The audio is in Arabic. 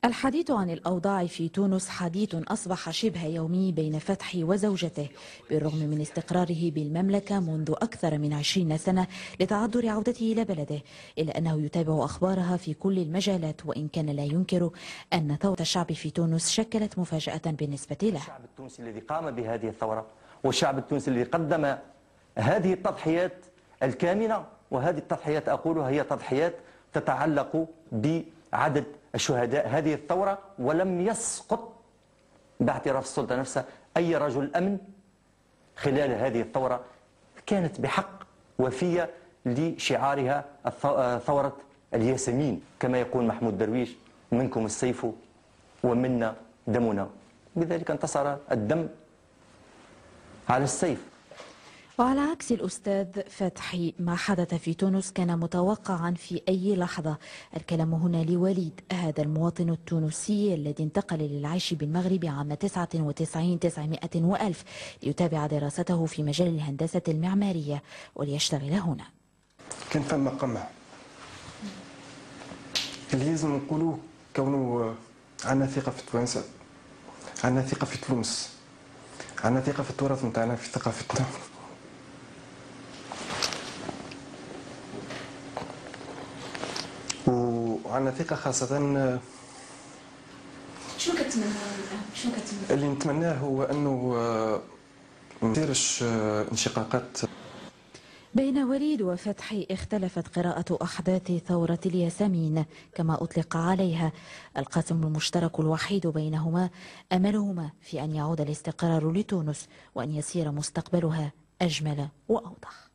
الحديث عن الأوضاع في تونس حديث أصبح شبه يومي بين فتحي وزوجته، بالرغم من استقراره بالمملكة منذ أكثر من 20 سنة لتعذر عودته إلى بلده، إلا أنه يتابع أخبارها في كل المجالات، وإن كان لا ينكر أن ثورة الشعب في تونس شكلت مفاجأة بالنسبة له. الشعب التونسي الذي قام بهذه الثورة والشعب التونسي الذي قدم هذه التضحيات الكامنة، وهذه التضحيات أقولها هي تضحيات تتعلق بعدد شهداء هذه الثورة، ولم يسقط باعتراف السلطة نفسها أي رجل أمن خلال هذه الثورة كانت بحق وفية لشعارها ثورة الياسمين، كما يقول محمود درويش: منكم السيف ومنا دمنا. بذلك انتصر الدم على السيف. وعلى عكس الأستاذ فتحي، ما حدث في تونس كان متوقعا في أي لحظة. الكلام هنا لوليد، هذا المواطن التونسي الذي انتقل للعيش بالمغرب عام 99 900 وألف ليتابع دراسته في مجال الهندسة المعمارية وليشتغل هنا. كان فما قمع اللي لازم نقولوه، كونه عندنا ثقة في التوانسة، عندنا ثقة في تونس، عندنا ثقة في التراث نتاعنا، في ثقافتنا. وعندنا ثقة خاصة. شنو كتمنى الآن؟ شنو كتمنى؟ اللي نتمناه هو أنه ما تصيرش انشقاقات. بين وليد وفتحي اختلفت قراءة أحداث ثورة الياسمين كما أطلق عليها. القاسم المشترك الوحيد بينهما أملهما في أن يعود الاستقرار لتونس وأن يسير مستقبلها أجمل وأوضح.